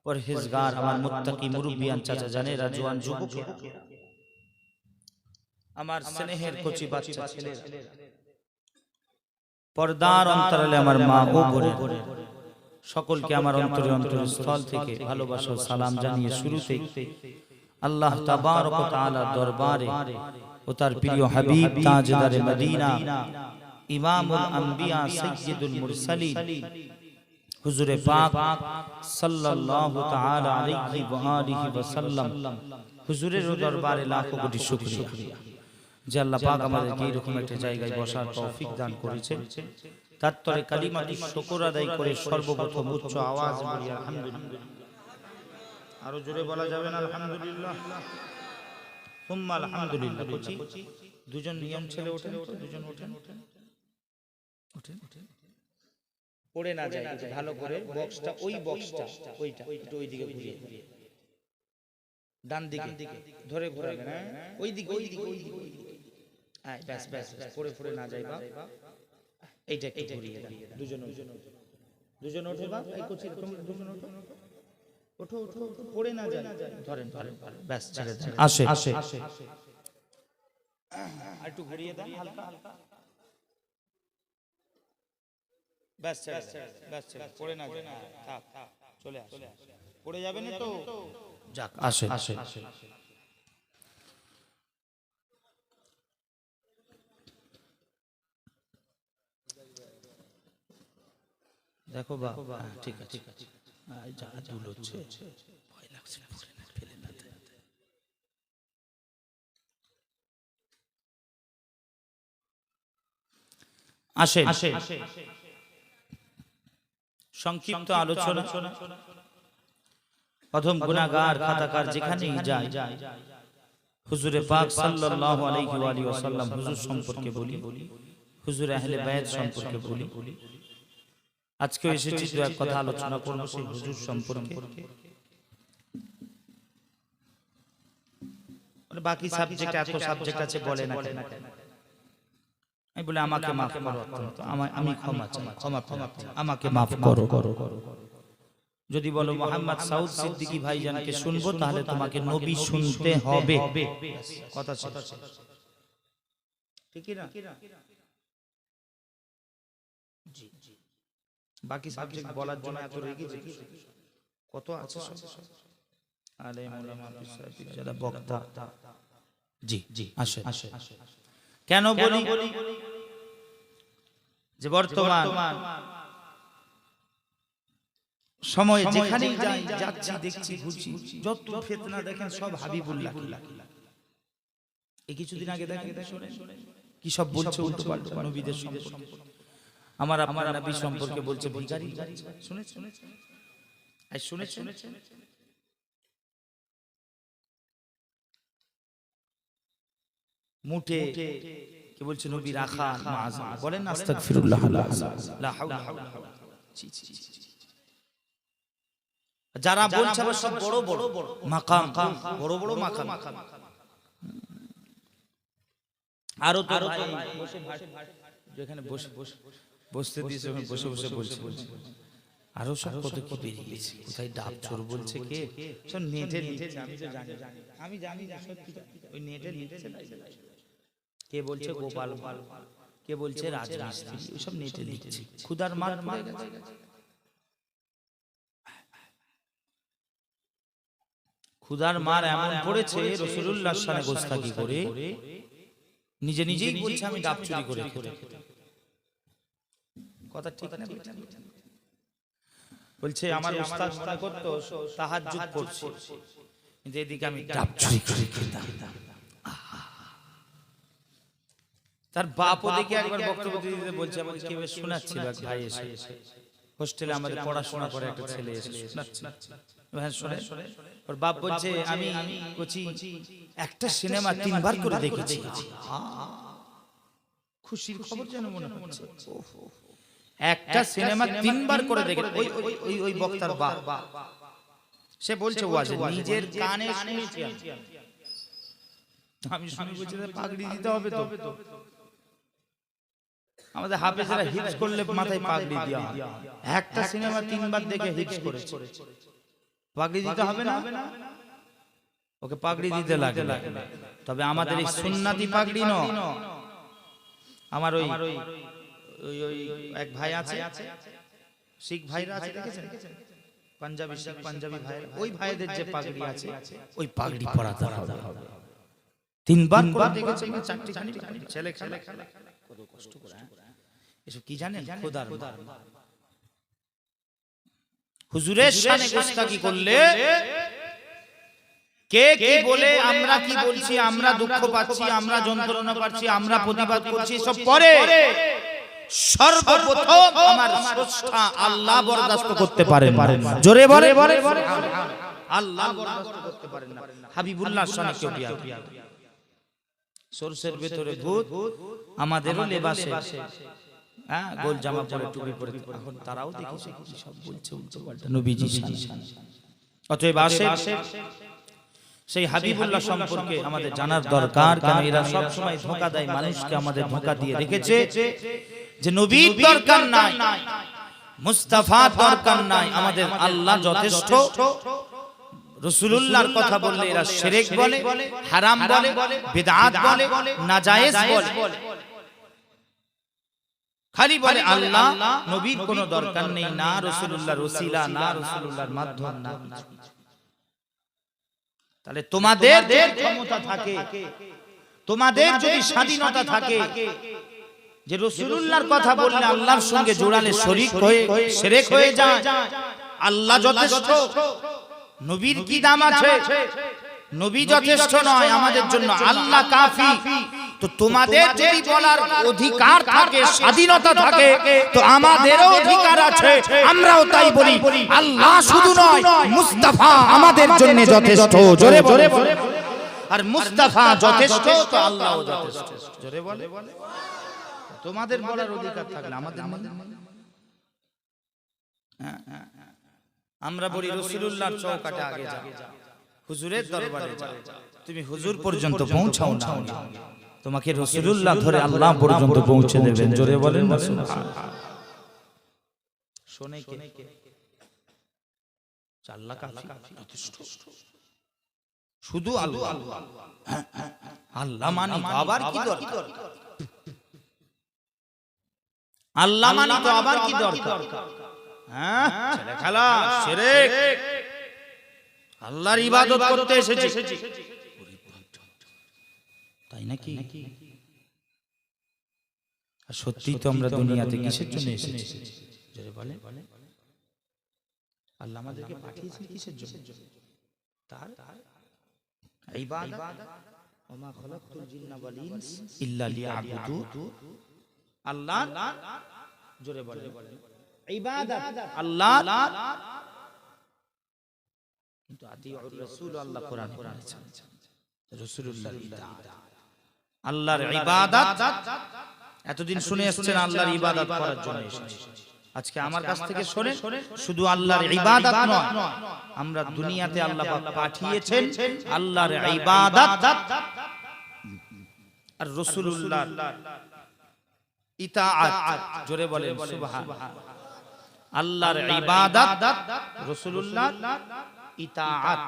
পরহেজগার আমার মুত্তাকি মুরব্বিয়ান চাচা জানেরা জওয়ান যুবক আমার স্নেহের কচি বাচ্চা ছেলেরা পর্দার অন্তরালে আমার মা ও বোনেরা সকলকে আমার অন্তরস্থল থেকে ভালোবাসা ও সালাম জানিয়ে শুরুতেই আল্লাহ তাবারক ওয়া তাআলার দরবারে ও তার প্রিয় হাবিব তাজদারে মদিনা ইমামুল আম্বিয়া সাইয়্যিদুল মুরসালিন হুজুরে পাক সাল্লাল্লাহু তাআলা আলাইহি ওয়া আলিহি ওয়া সাল্লাম হুজুরের দরবারে লাখো কোটি শুকরিয়া যে আল্লাহ পাক আমাদেরকে এরকম একটা জায়গায় বসার তৌফিক দান করেছেন। তার তরে কালিমাতুশ শুকর আদায় করে সর্বপ্রথম উচ্চ আওয়াজ বলি আলহামদুলিল্লাহ। আরো জোরে বলা যাবে না আলহামদুলিল্লাহ? সুম্মা আলহামদুলিল্লাহ। বলছি দুজন নিয়ম ছেলে ওঠেন, দুজন ওঠেন, পড়ে না যায় ভালো করে। বক্সটা ওইটা একটু ওইদিকে ঘুরিয়ে ডান দিকে ধরে ঘোরাবেন, ওইদিকে ব্যাস ব্যাস পড়ে না যায় বা এইটা একটু ঘুরিয়ে দেন। দুজন ওঠো বা এই কোচি দুজন ওঠো পড়ে না যায়, ধরেন ব্যাস ছেড়ে দেন। আসে একটু ঘুরিয়ে দেন হালকা ব্যাস ছেড়ে পড়ে না যায়, থাক চলে আসে, পড়ে যাবে না তো। যাক আসে দেখো বা ঠিক আছে যা দুল হচ্ছে ভয় লাগছে, ফেলে না আসে সংক্ষিপ্ত আলোচনা। প্রথম গুনাহগার খাতাকার যেখানেই যায় হুজুরে পাক সাল্লাল্লাহু আলাইহি ওয়া আলিহি ওয়াসাল্লাম হুজুর সম্পর্কে বলি, হুজুর আহলে বায়াত সম্পর্কে বলি। আজকে এসেছি দু এক কথা আলোচনা করব সেই হুজুর সম্পর্কে। মানে বাকি সাবজেক্ট এত সাবজেক্ট আছে বলে না কেন? আমি বলে আমাকে মাফ করো, আমি ক্ষমা চাই, ক্ষমা আমাকে মাফ করো। যদি বলো মোহাম্মদ সাউদ সিদ্দিকী ভাইজানকে শুনবো তাহলে তোমাকে নবী শুনতে হবে, কথা শেষ। ঠিক না? জি বাকি সাবজেক্ট বলার জন্য এত রেগে যে কত আছে আলেম উলামা যারা বক্তা। জি আসে কেন বলি যে বর্তমান সময় যেখানেই যাচ্ছি দেখছি ঘুরছি যত ফিতনা দেখেন সব হাবিবুল্লাহ। এই কিছুদিন আগে দেখেন কি সব বলছে উল্টো পাল্টা নবীদের সম্পর্কে, আমার আপনার নবী সম্পর্কে বলছে ভিখারি। শুনেছেন মুঠে কি বলছে নবী রাখা বলেন আস্তাগফিরুল্লাহ লা হাওলা ওয়ালা কুওয়াতা। যারা বলছে সব বড় বড় মাকাম, বড় মাকাম। আরো তো যেখানে বসতে দিয়েছে বসে বলছে আরো সব কত কি বেরিয়েছে, কোথায় ডাব চোর বলছে কে সব নেটে লিখছে। আমি জানি সত্যি ওই নেটে লিখছে, কে বলছে গোপাল, কে বলছে রাজমিস্ত্রি, ওইসব নেটে লিখছে। খুদার মার পড়ে গেছে। খুদার মার এমন পড়েছে রাসূলুল্লাহর শানে গোস্তাকি করে নিজেই বলছে আমি ডাব চুরি করে খেতাম। কথা ঠিক না? বলছে আমার উস্তাদ মনে করতো তাহাজ্জুদ পড়ছে কিন্তু এদিকে আমি ডাব চুরি করে খেতাম। তার বাপ ওদিকে একবার বক্তব্য দিতে বলছে, আমাকে কেউ শোনাচ্ছিল, এক ভাই এসে হোস্টেলে আমাদের পড়াশোনা করে একটা ছেলে এসে শোনাচ্ছে। ওর বাপ বলছে আমি একটা সিনেমা 3 বার করে দেখেছি। খুশির খবর যেন মনে হচ্ছে, একটা সিনেমা 3 বার করে দেখে। ওই বক্তার বাপ সে বলছে ওয়াজে নিজের কানে শুনেছি আমি শুনে বলছি পাগড়ি দিতে হবে তো। আমাদের হাফেজরা হিপস করলে মাথায় পাগড়ি দেওয়া হয়। একটা সিনেমা 3 বার দেখে হিপস করেছে, পাগড়ি দিতে হবে না? ওকে পাগড়ি দিতে লাগে। তবে আমাদের এই সুন্নাতি পাগড়ি নয়। আমার ওই এক ভাই আছে, শিখ ভাইরা আছে, দেখেছেন? পাঞ্জাবি শিখ পাঞ্জাবি ভাই, ওই ভাইদের যে পাগড়ি আছে ওই পাগড়ি পরাতে হবে। 3 বার করে দেখেছেন, 4টি ছেলে খেলা কত কষ্ট করে। এসব কি জানেন? খোদার হুজুরের শানে গোস্তাকি করলে কে কি বলে, আমরা কি বলছি, আমরা দুঃখ পাচ্ছি, আমরা যন্ত্রণা পাচ্ছি, আমরা প্রতিবাদ করছি, সব পরে সর্বপ্রথম আমার স্রষ্টা আল্লাহ বরদাস্ত করতে পারেন না। জোরে বলে আল্লাহ বরদাস্ত করতে পারেন না। হাবিবুল্লাহ শানে কেউ বিয়া সরষের ভেতরে ভূত, আমাদেরও লেবাসে, হ্যাঁ, গোল জামা পরে টুপি পরে, এখন তারাও দেখেছে কি সব বলছে উল্টো পাল্টা নবীজি শান। অতএব আসে সেই হাবিবুল্লাহ সম্পর্কে আমাদের জানার দরকার, কারণ এরা সব সময় ধোঁকা দেয় মানুষকে, আমাদের ধোঁকা দিয়ে রেখেছে যে নবীর দরকার নাই, মুস্তাফার দরকার নাই, আমাদের আল্লাহ যথেষ্ট। রাসূলুল্লাহর কথা বললে এরা শিরক বলে, হারাম বলে, বিদআত বলে, নাজায়েজ বলে, খালি বলে আল্লাহ, নবীর কোনো দরকার নেই, না রাসূলুল্লাহর ওসিলা, না রাসূলুল্লাহর মাধ্যম, না কিছু। তাহলে তোমাদের যদি ক্ষমতা থাকে, তোমাদের যদি স্বাধীনতা থাকে, যে রাসূলুল্লাহর কথা বললে আল্লাহর সঙ্গে জোড়ালে শরীক হয়ে শিরক হয়ে যায়, আল্লাহ যথেষ্ট, নবীর কি দাম আছে? নবী যথেষ্ট নয় আমাদের জন্য, আল্লাহ কাফি। তো তোমাদের যদি বলার অধিকার থাকে, স্বাধীনতা থাকে, তো আমাদেরও অধিকার আছে, আমরাও তাই বলি। আল্লাহ শুধু নয়, মুস্তাফা আমাদের জন্য যথেষ্ট। জোরে বলে, আর মুস্তাফা যথেষ্ট তো আল্লাহও যথেষ্ট। জোরে বলে, তোমাদের বলার অধিকার থাকলে আমাদের নেই। আমরা বলি রাসূলুল্লাহর চৌকাটে আগে যাও, হুজুরের দরবারে যাও, তুমি হুজুর পর্যন্ত পৌঁছাও না, তোমাকে রাসূলুল্লাহ ধরে আল্লাহ পর্যন্ত পৌঁছে দেবেন। জোরে বলেন না সুবহানাল্লাহ। শুনে কে? আল্লাহ কাফি, যথেষ্ট, শুধু আল্লাহ। আল্লাহ মানি তো আবার কি দরকার? আল্লাহ মানি তো আবার কি দরকার? হ্যাঁ, ছেলে খেলা, শিরক, আল্লাহর ইবাদত করতে এসেছি, তাই নাকি? আর সত্যি তো আমরা দুনিয়াতে কিসের জন্য এসেছি? যারা বলে আল্লাহ আমাদেরকে পাঠিয়েছেন কিসের জন্য? তার ইবাদত। ওমা খালাকতুল জিন্না ওয়াল ইনস ইল্লা লিয়াবুদু। আল্লাহ, জোরে বলে ইবাদত আল্লাহ, কিন্তু আতিউর রাসূল, আল্লাহ কোরআন বলেছেন রাসূলুল্লাহর ইতাআত, আল্লাহর ইবাদত। এতদিন শুনে আসছেন আল্লাহর ইবাদত করার জন্য এসেছি, আজকে আমার কাছ থেকে শুনে শুধু আল্লাহর ইবাদত নয়, আমরা দুনিয়াতে আল্লাহ পাক পাঠিয়েছেন আল্লাহর ইবাদত আর রাসূলুল্লাহর ইতাআত। জোরে বলেন সুবহানাল্লাহ। আল্লাহর ইবাদত, রাসূলুল্লাহর ইতাআত।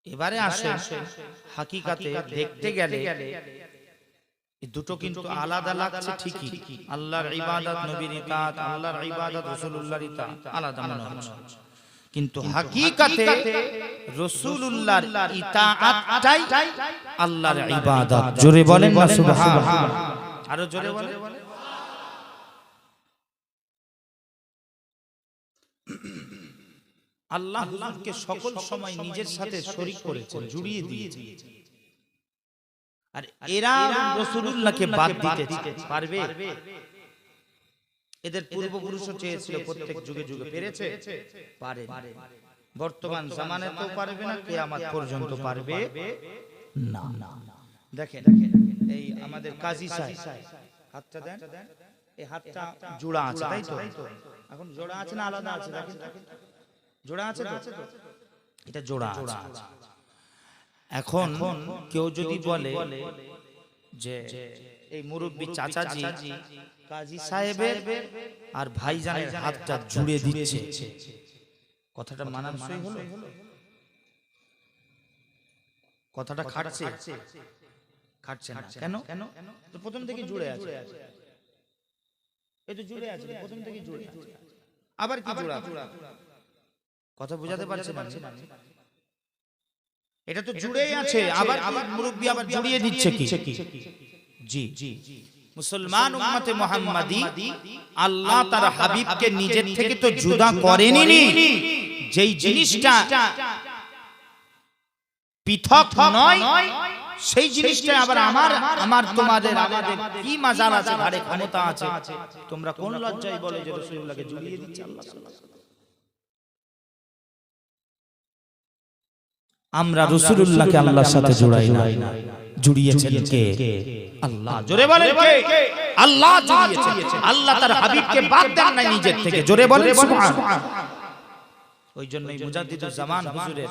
এবারে আসে হাকিকাতে দেখতে গেলে এই দুটো কিন্তু আলাদা লাগছে ঠিকই, আল্লাহর ইবাদত, নবীর ইতাআত, আল্লাহর ইবাদত, রাসূলুল্লাহর ইতাআত আলাদা মনে হচ্ছে, কিন্তু হাকিকাতে রাসূলুল্লাহর ইতাআতটাই আল্লাহর ইবাদত। জোরে বলেন না সুবহানাল্লাহ, আরো জোরে বলেন। আল্লাহ হুজুরকে সকল সময় নিজের সাথে শরীক করেছেন, জুড়িয়ে দিয়েছেন। আর এরা রাসূলুল্লাহকে বাদ দিতে পারবে? এদের পূর্বপুরুষও চেয়েছিল, প্রত্যেক যুগে যুগে পেরেছে, পারে। বর্তমান জামানাতেও পারবে না, কিয়ামত পর্যন্ত পারবে না। দেখেন এই আমাদের কাজী সাহেব, হাতটা দেন, এই হাতটা জোড়া আছে, তাই তো? এখন জোড়া আছে না আলাদা আছে? দেখেন, জোড়া আছে তো? এটা জোড়া আছে। এখন কেউ যদি বলে যে এই মুরব্বি চাচাজি কাজী সাহেবের আর ভাইজানের হাতটা জুড়ে দিচ্ছে। কথাটা মানানসই হলো? কথাটা খাটছে না কেন? তো প্রথম থেকে জুড়ে আছে, এই তো জুড়ে আছে, প্রথম থেকে জুড়ে আছে, আবার কি জোড়া? কথা বুঝাতে পারছেন না? এটা তো জুড়েই আছে, আবার মুরব্বি আবার জুড়িয়ে দিচ্ছে কি? জি, মুসলমান উম্মতে মুহাম্মাদি আল্লাহ তার হাবিবকে নিজের থেকে তো জুদা করেননি। যেই জিনিসটা পৃথক নয় সেই জিনিসটা আবার আমার তোমাদের আমাদের কি মাজাল আছে, ঘাড়ে ক্ষমতা আছে, তোমরা কোন লজ্জায় বলে যে রাসূলুল্লাহকে জুড়িয়ে দিচ্ছে আল্লাহ? আমরা রাসূলুল্লাহকে আল্লাহর সাথে জোড়াই না, জুড়িয়েছেন কে? আল্লাহ। জোরে বলেন কে? আল্লাহ জুড়িয়েছেন। আল্লাহ তার হাবিবকে বাদ দেন না নিজের থেকে, জোরে বলেন সুবহানাল্লাহ। ওই জন্যই মুজাদ্দিদুজ জামান হুজুরের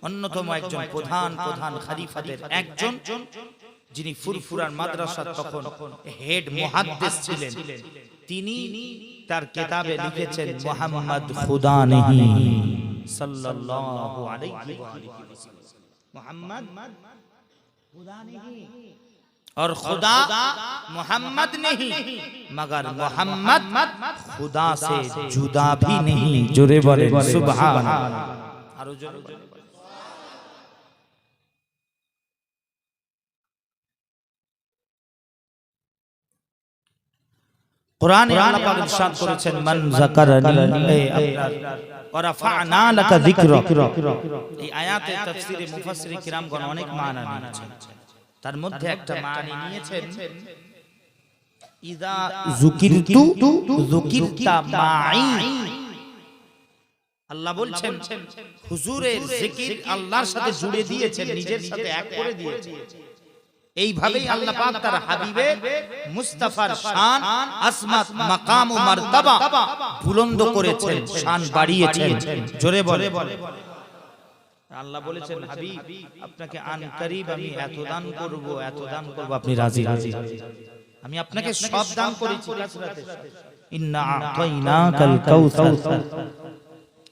অন্যতম একজন প্রধান খলিফাদের একজন, যিনি ফুরফুরার মাদ্রাসার তখন হেড মুহাদ্দিস ছিলেন, তিনি তার কিতাবে লিখেছেন মুহাম্মদ খুদা নেহি সাল্লাল্লাহু আলাইহি ওয়া সাল্লাম। মুহাম্মদ खुदा नहीं और खुदा मोहम्मद नहीं, मगर मोहम्मद खुदा से जुदा भी नहीं। जोरे बोले सुभान अल्लाह। और जोरे बोले कुरान আল্লাহ পাক ইরশাদ করেছেন মান যাকারানি ওয়া রাফা'না লাকা যিকরাক। এই আয়াতে তাফসীরে মুফাসসির কিরামগণ অনেক মানা নিয়েছেন, তার মধ্যে একটা মানি নিয়েছেন ইযা যুকিরতু যুকিরতা মাই। আল্লাহ বলছেন হুজুরের জিকির আল্লাহর সাথে জুড়ে দিয়েছেন, নিজের সাথে এক করে দিয়েছেন। এইভাবেই আল্লাহ পাক তার হাবিবের মুস্তাফার শান, আজমত, মাকাম ও মারতাবা বুলন্দ করেছেন, শান বাড়িয়েছেন। জোরে বলে আল্লাহ বলেছেন হাবিব আপনাকে আন করিব আমি এত দান করব, আপনি রাজি? আমি আপনাকে সব দান করেছি কাসরাতের সাথে। ইন্না আতাইনাকাল কাউসার,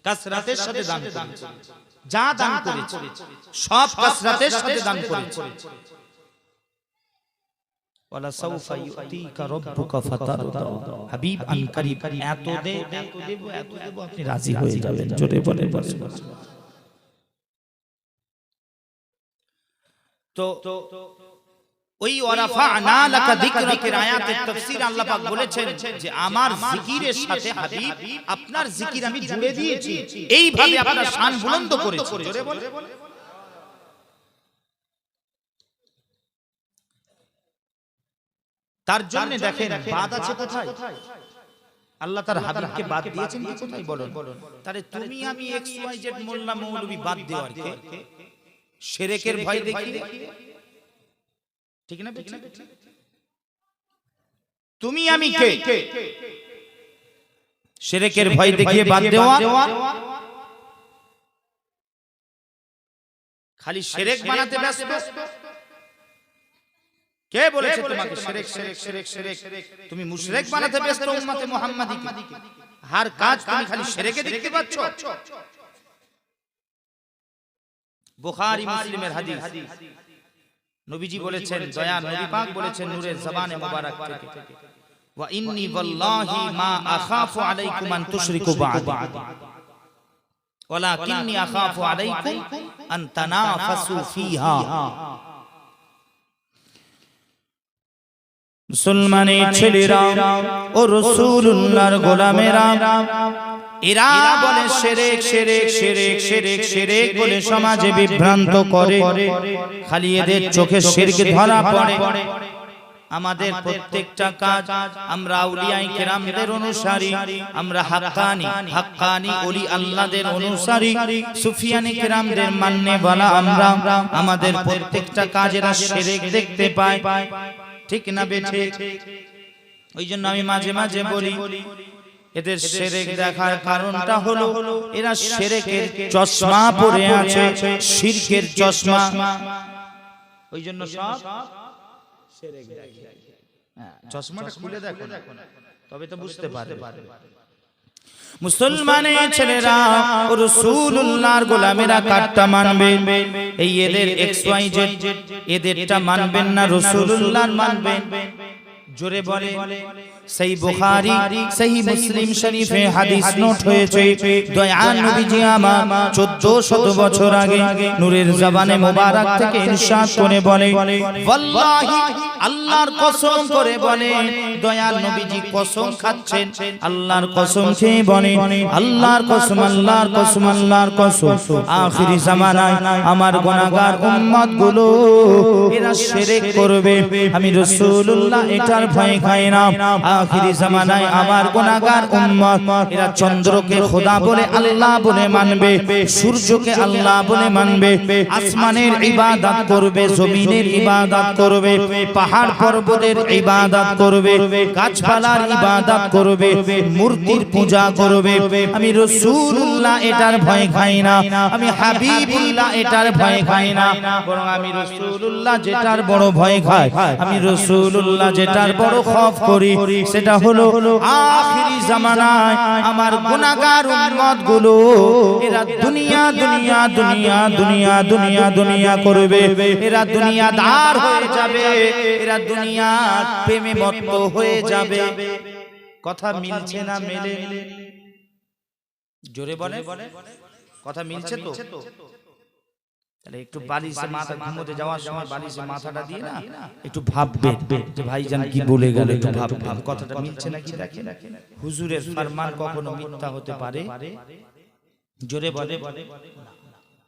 কাসরাতের সাথে দান করেছি, যা দান করেছি সব কাসরাতের সাথে দান করেছি। ওয়ালা সাউফা ইউতিকা রাব্বুকা ফাতারদা। হাবিব আন করিব এত দেব আপনি রাজি হয়ে যাবেন। জোরে বলে তো ওই ওয়ারাফা'না লাকা যিকরাকের আয়াতের তাফসীর আল্লাহ পাক বলেছেন যে আমার জিকিরের সাথে হাবিব আপনার জিকির আমি জুড়ে দিয়েছি, এইভাবে আপনার শান বুলন্দ করেছি। জোরে বলে তার জন্য দেখেন বাদ আছে কোথায়? আল্লাহ তার হাবিবকে বাদ দিয়েছেন কোথায় বলেন? তারে তুমি আমি এক্স ওয়াই জেড মোল্লা মৌলবি বাদ দেওয়ার কে? শিরকের ভয় দেখিয়ে, ঠিক না? তুমি আমি কে? শিরকের ভয় দেখিয়ে বাদ দেওয়া। খালি শিরক বানাতে ব্যস্ত। কে বলেছে তোমাকে শিরক শিরক শিরক শিরক? তুমি মুশরিক বানাতে ব্যস্ত উম্মতে মুহাম্মাদীকে। হর কাজ তুমি খালি শিরকে দেখতে পাচ্ছ। বুখারী মুসলিমের হাদিস, নবীজি বলেছেন, দয়া নবী পাক বলেছেন নূরের জবানে মুবারক থেকে, ওয়া ইন্নী ওয়াল্লাহি মা আখাফু আলাইকুম আন তুশরিকু বা'দি ওয়ালাকিন্নী আখাফু আলাইকুম আন তানাফাসু ফিহা। মুসলমানের ছেলেরা ও রাসূলুল্লাহর গোলামেরা, এরা বলে শিরক শিরক শিরক শিরক শিরক বলে সমাজে বিভ্রান্ত করে। খালি এদের চোখে শিরক ধরা পড়ে। আমাদের প্রত্যেকটা কাজ, আমরা আউলিয়ায়ে কেরামদের অনুসারী, আমরা হাক্কানি ওলি আল্লাহদের অনুসারী, সুফিয়ানে কেরামদের মাননেওয়ালা আমরা, আমাদের প্রত্যেকটা কাজেরা শিরক দেখতে পায়, ঠিক না বেঠে? ওই জন্য আমি মাঝে মাঝে বলি এদের শিরক দেখার কারণটা হলো এরা শিরকের চশমা পরে আছে, শিরকের চশমা। ওই জন্য সব শিরক দেখে। চশমাটা খুলে দেখো তবে তো বুঝতে পারবে। মুসলমানের ছেলেরা রাসূলুল্লাহর গোলামেরা কাটটা মানবে, এই এদের XYZ এদেরটা মানবেন না, রাসূলুল্লাহর মানবেন। জোরে বলে সেই বুখারী সহিহ মুসলিম শরীফে হাদিস নোট হয়েছে, দয়াল নবীজি আমার 1400 বছর আগে নূরের জবানে মোবারক থেকে ইরশাদ করে বলে, ওয়াল্লাহি আল্লাহর কসম করে বলে, দয়াল নবীজি কসম খাচ্ছেন, আল্লাহর কসম খেয়ে বলে, আল্লাহর কসম, আল্লাহর কসম, আল্লাহর কসম, আখিরি জামানায় আমার গুনাহগার উম্মত গুলো এরা শিরক করবে, আমি রাসূলুল্লাহ এটার ভয় খাই না। আখিরি জামানায় আমার গুনাহগার উম্মত এরা চন্দ্রকে খোদা বলে আল্লাহ বলে মানবে, সূর্যকে আল্লাহ বলে মানবে, আসমানের ইবাদত করবে, জমিনের ইবাদত করবে, পাহাড় পর্বতের ইবাদত করবে, গাছপালার ইবাদত করবে, মূর্তির পূজা করবে। আমি রাসূলুল্লাহ এটার ভয় খাই না, আমি হাবিবুল্লাহ এটার ভয় খাই না, বরং আমি রাসূলুল্লাহ যেটার বড় ভয় খাই, আমি রাসূলুল্লাহ যেটার বড় খৌফ করি, সেটা হলো আখিরি জামানায় আমার গুনাহগার উম্মত গুলো এরা দুনিয়া দুনিয়া দুনিয়া দুনিয়া দুনিয়া দুনিয়া করবে, এরা দুনিয়াদার হয়ে যাবে, এরা দুনিয়ার প্রেমে মত্ত হয়ে যাবে। কথা মিলছে না মেলে? জোরে বলে, কথা মিলছে তো? তাহলে একটু বালিশে মাথা ঘুমোতে যাওয়ার সময় বালিশে মাথাটা দিয়ে না একটু ভাববে যে ভাইজান কি বলে গেল, একটু ভাববে কথাটা মিলছে নাকি দেখেন। হুজুরের ফরমান কখনো মিথ্যা হতে পারে? জোরে বলে,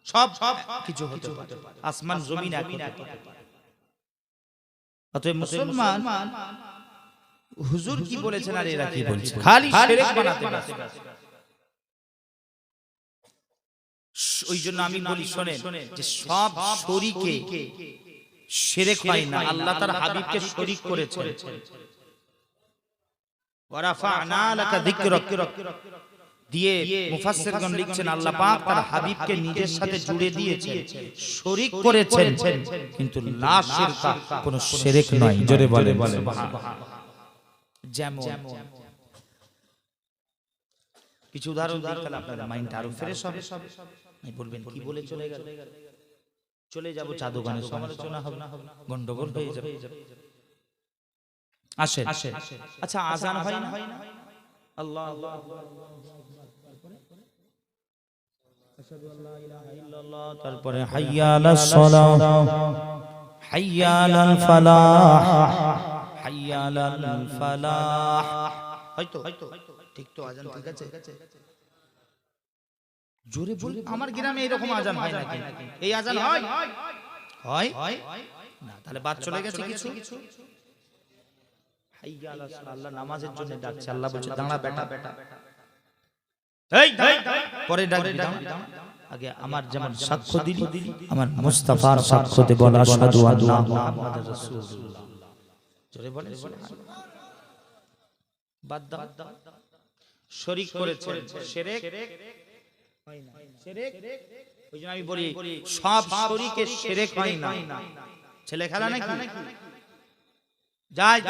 সব কিছু হতে পারে, আসমান জমিন একই। অতএব মুসলমান হুজুর কি বলেছেন আর এরা কি বলছে, খালি শিরক বানাতে ব্যস্ত। ওই জন্য আমি বলি শোনেন, যে সব শরীকে শিরক হয় না, আল্লাহ তার হাবিবকে শরীক করেছেন। ওয়া রাফা'না লাকা যিকরাক দিয়ে মুফাসসিরগণ লিখছেন আল্লাহ পাক তার হাবিবকে নিজের সাথে জুড়ে দিয়েছেন, শরীক করেছেন, কিন্তু লা শিরকা কোনো শিরক নয়। জোরে বলে সুবহানাল্লাহ। যেমন কিছু উদাহরণ দিই তাহলে আপনাদের মাইন্ড আরো ফ্রেশ হবে। আপনি বলবেন কি বলে চলে গেল, চলে যাব চা দোকানে, সমালোচনা হবে, গন্ডগোল হয়ে যাবে। আসেন, আচ্ছা আযান হয় না? আল্লাহ আল্লাহ আশহাদু আল্লা ইলাহা ইল্লাল্লাহ, তারপরে হাইয়া আলাস সালাহ, হাইয়া আলাল ফালাহ, হাইয়া আলাল ফালাহ। হয়তো ঠিক তো আযান ঠিক আছে? জোরে বল, আমার গ্রামে এরকম আযান হয় নাকি? এই আযান হয় না? তাহলে বাদ চলে গেছে কিছু। হাইয়া আলাস সালাহ, আল্লাহ নামাজের জন্য ডাকছে, আল্লাহ বলছে দাঁড়া বেটা, এই পরে ডাকবি, আগে আমার যেমন সাক্ষ্য দিলি, আমার মুস্তাফার সাক্ষ্য দে, বল আশহাদু আল্লা মুহাম্মাদুর রাসূলুল্লাহ। জোরে বলে বাদ দাও, শরীক করেছে, শিরক হয় না, শিরক। ওই জন্য আমি বলি সব শরীকে শিরক হয় না। ছেলে খেলা নাকি? যাই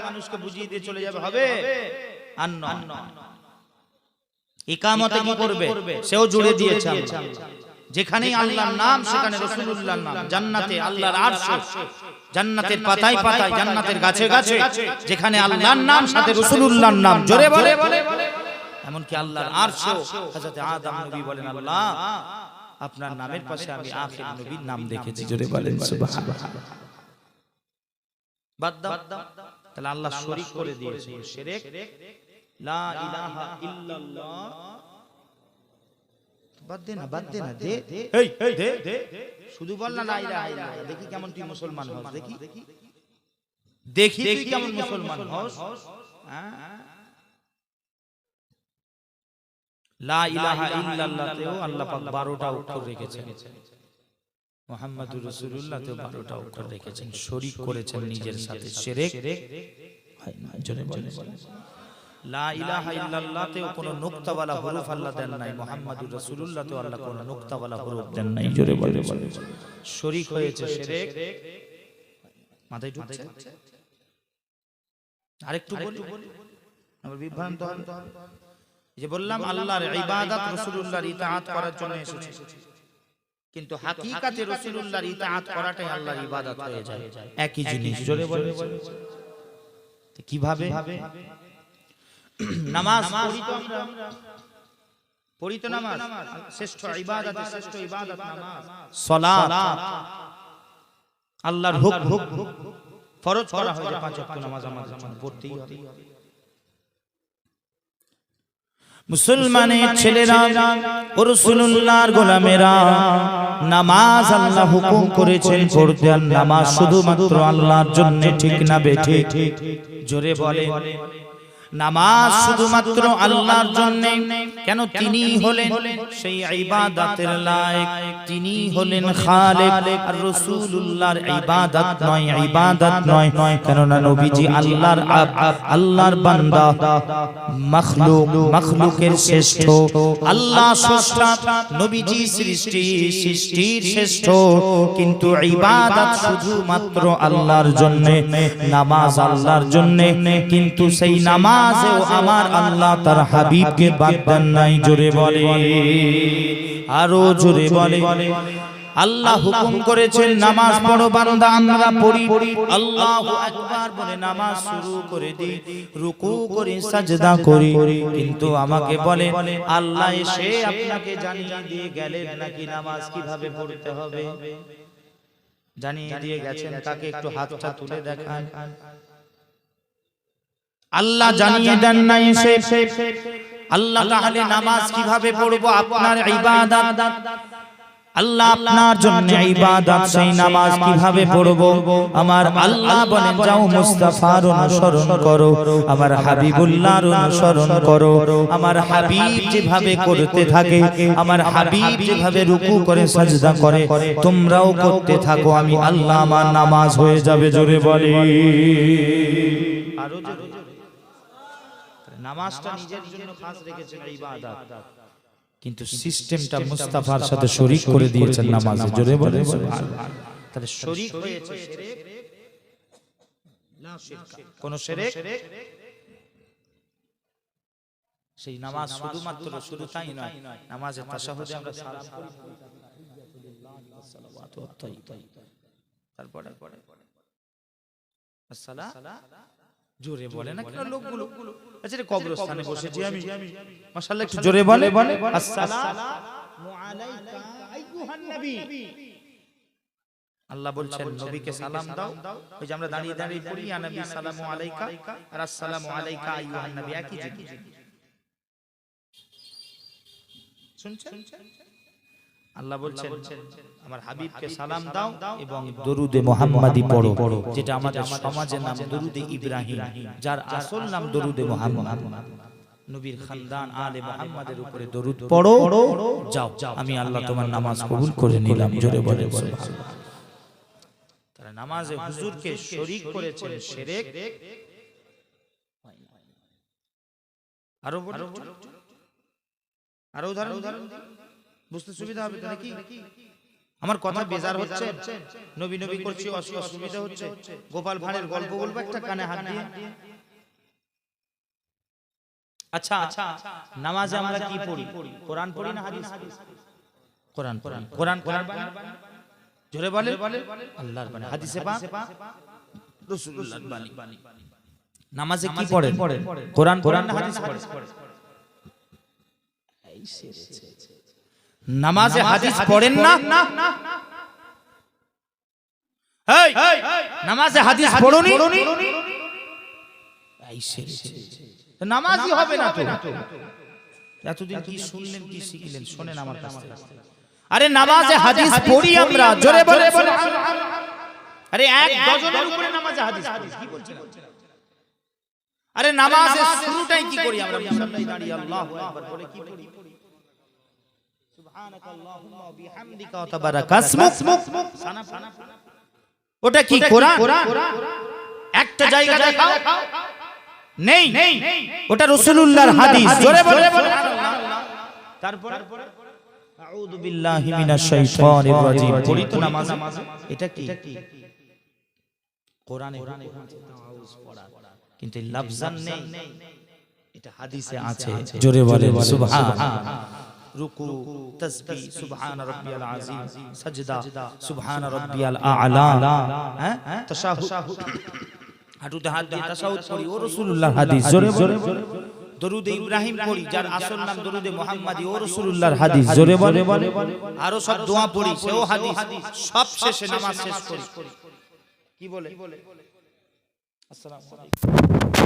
মানুষকে বুঝিয়ে দিয়ে চলে যাবে, হবে আর নয়। ইকামতে কি করবে সেও জুড়ে দিয়েছে, যেখানেই আল্লাহর নাম সেখানে রাসূলুল্লাহর নাম, জান্নাতে আল্লাহর আরশে, জান্নাতের পাতায় পাতায়, জান্নাতের গাছে গাছে, যেখানে আল্লাহর নাম সাথে রাসূলুল্লাহর নাম। জোরে বলে, এমনকি আল্লাহর আরশে হযরত আদম নবী বলেন, আল্লাহ আপনার নামের পাশে আমি আখির নবীর নাম দেখেছি। জোরে বলেন সুবহানাল্লাহ। বাদ দাও, তাহলে আল্লাহ শরীক করে দিয়েছে, শিরক। লা ইলাহা ইল্লাল্লাহ, বাদ দে না, বাদ দে না, দে এই দে, শুধু বল না লা ইলাহা ইল্লাল্লাহ, দেখি কেমন তুই মুসলমান হস, দেখি তুই কেমন মুসলমান হস। লা ইলাহা ইল্লাল্লাহ তেও আল্লাহ পাক 12টা অক্ষর রেখেছেন, মুহাম্মাদুর রাসূলুল্লাহ তেও 12টা অক্ষর রেখেছেন, শরীক করেছেন নিজের সাথে, শিরক হয় না। জোরে বলে, লা ইলাহা ইল্লাল্লাহ তেও কোনো নুক্তাওয়ালা হরফ আল্লাহ দেন নাই, মুহাম্মাদুর রাসূলুল্লাহ তেও আল্লাহ কোনো নুক্তাওয়ালা হরফ দেন নাই। জোরে বলে, শরীক হয়েছে, শিরক। মাথায় ঢুকছে? আরেকটু বলি, আবার বিভ্রান্ত হবে। এই যে বললাম আল্লাহর ইবাদত রাসূলুল্লাহর ইতাআত করার জন্য এসেছে, কিন্তু হাকিকাতে রাসূলুল্লাহর ইতাআত করাটাই আল্লাহর ইবাদত হয়ে যায়, একই জিনিস। জোরে বলে কিভাবে? নামাজ পড়ি তো নামাজ শ্রেষ্ঠ ইবাদত, শ্রেষ্ঠ ইবাদত নামাজ, সালাত আল্লাহর হুকুম ফরজ করা হয়েছে, 5 ওয়াক্ত নামাজ আমাদের জন্য পড়তেই হবে। মুসলমানের ছেলেরা ও রাসূলুল্লাহর গোলামেরা, নামাজ আল্লাহ হুকুম করেছেন পড়তে, আর নামাজ শুধুমাত্র আল্লাহর জন্য, ঠিক না বেঠিক? জোরে বলে নামাজ শুধুমাত্র আল্লাহর জন্য। কেন? তিনি হলেন সেই ইবাদতের লায়েক, তিনি হলেন খালিক। আর রাসূলুল্লাহর ইবাদত নয়, ইবাদত নয়, কেননা নবীজি আল্লাহর আব্দ, আল্লাহর বান্দা, মাখলুক, মাখলুকের শ্রেষ্ঠ। আল্লাহ স্রষ্টা, নবীজি সৃষ্টি, সৃষ্টির শ্রেষ্ঠ। কিন্তু ইবাদত শুধুমাত্র আল্লাহর জন্য, নামাজ আল্লাহর জন্য। কিন্তু সেই নামাজ আমার আল্লাহ তার হাবিবকে বাদ দেন নাই। জোরে বলে, আরো জোরে বলে। আল্লাহ হুকুম করেছেন নামাজ পড়ো বান্দা, আমরা পড়ি। আল্লাহু আকবার বলে নামাজ শুরু করে দিই, রুকু করি, সাজদা করি। কিন্তু আমাকে বলে আল্লাহ এসে আপনাকে জানিয়ে দিয়ে গেলেন নাকি নামাজ কিভাবে পড়তে হবে? জানিয়ে দিয়ে গেছেন কাকে? একটু হাতটা তুলে দেখান। আল্লাহ জানিয়ে দেন না এসে আল্লাহ তাহলে নামাজ কিভাবে পড়বো? আপনার ইবাদত, আল্লাহ আপনার জন্য ইবাদত, সেই নামাজ কিভাবে পড়বো? আমার আল্লাহ বলেন যাও মুস্তাফার অনুসরণ করো, আমার হাবিবুল্লাহর অনুসরণ করো। আমার হাবিব যেভাবে করতে থাকে, আমার হাবিব যেভাবে রুকু করে সাজদা করে, তোমরাও করতে থাকো, আমি আল্লাহ আমার নামাজ হয়ে যাবে। জোরে বলে, আরো জোরে। নামাজটা নিজের জন্য খাস রেখেছেন ইবাদত, কিন্তু সিস্টেমটা মুস্তাফার সাথে শরীক করে দিয়েছেন নামাজে। জোরে বলে সুবহানাল্লাহ। তাহলে শরীক হয়েছে শিরক, না শিরক, কোন শিরক। সেই নামাজ শুধুমাত্র শুধু তাই নয়, নামাজে তাশাহুদে আমরা সালাম করি, সালাওয়াতু তাইয়্যিবা, তারপরে আসসালাম। জোরে বলে না কেন লোকগুলো? আচ্ছা রে, কবরস্থানে বসেছি আমি, মাশাআল্লাহ একটু জোরে বলে আসসালামু আলাইকা আইয়ুহান নবী। আল্লাহ বলছেন নবীকে সালাম দাও। ওই যে আমরা দাঁড়িয়ে দাঁড়িয়ে পড়ি ইয়া নবী সালামু আলাইকা আর আসসালামু আলাইকা আইয়ুহান নবী, একই জিনিস। শুনছেন? আল্লাহ বলছেন আমার হাবিবকে সালাম দাও এবং দরুদে মুহাম্মাদি পড়ো, যেটা আমাদের সমাজের নাম দরুদে ইব্রাহিম, যার আসল নাম দরুদে মুহাম্মদ। নবীর খানদান আলে মুহাম্মাদের উপরে দরুদ পড়ো, যাও আমি আল্লাহ তোমার নামাজ কবুল করে নিলাম। জোরে বলে সুবহানাল্লাহ। তারা নামাজে হুজুরকে শরীক করেছেন শিরক। আরো উদাহরণ বুঝতে সুবিধা হবে তো নাকি? আমার কথা বেজার হচ্ছে? নবী নবী করছি, অসুবিধা হচ্ছে? গোপাল ভাঁড়ের গল্প বলবো একটা কানে হাত দিয়ে? আচ্ছা, নামাজে আমরা কি পড়ি? কোরআন পড়ি না হাদিস? কোরআন পড়ি। কোরআন জোরে বলে আল্লাহর বাণী, হাদিসে পাক রাসূলুল্লাহর বাণী। নামাজে কি পড়েন? কোরআন না হাদিস পড়েন? নামাজে হাদিস পড়েন না? এই নামাজে হাদিস পড়োনি? নামাজই হবে না তো। এতদিন কি শুনলেন, কি শিখলেন? শোনেন আমার কাছ থেকে। আরে নামাজে হাদিস পড়ি আমরা, জোরে বলে। আরে এক ডজনের উপরে নামাজে হাদিস পড়ি, কি বলছেন? আরে নামাজের শুরুটাই কি করি আমরা? মুসাল্লায় দাঁড়িয়ে আল্লাহু আকবার বলে কি পড়ি? সুবহানাকাল্লাহুম্মা ওয়া বিহামদিকা ওয়া তাবারাকা ইসমুক। ওটা কি কোরআন? একটা জায়গা দেখাও নেই, ওটা রাসূলুল্লাহর হাদিস। জোরে বলে তারপরে আউযু বিল্লাহি মিনাশ শাইতানির রাজিম পড়ি তো নামাজে। এটা কি? কোরআনে তাআউযু পড়া। কিন্তু লফজান নেই, এটা হাদিসে আছে। জোরে বলে সুবহান। রুকু, তাসবিহ, সুবহান রাব্বিয়াল আযীম, সাজদা, সুবহান রাব্বিয়াল আ'লা, হ্যাঁ, তাশাহুদ, হাঁটুতে হাত দিয়ে তাশাহুদ পড়ি, ও রাসূলুল্লাহর হাদিস। জোরে বলে দরুদ ইব্রাহিম পড়ি, যার আসল নাম দরুদ মুহাম্মাদি, ও রাসূলুল্লাহর হাদিস। জোরে বলে আরো সব দোয়া পড়ি, সেও হাদিস। সব শেষে নামাজ শেষ করি কি বলে? আসসালামু আলাইকুম।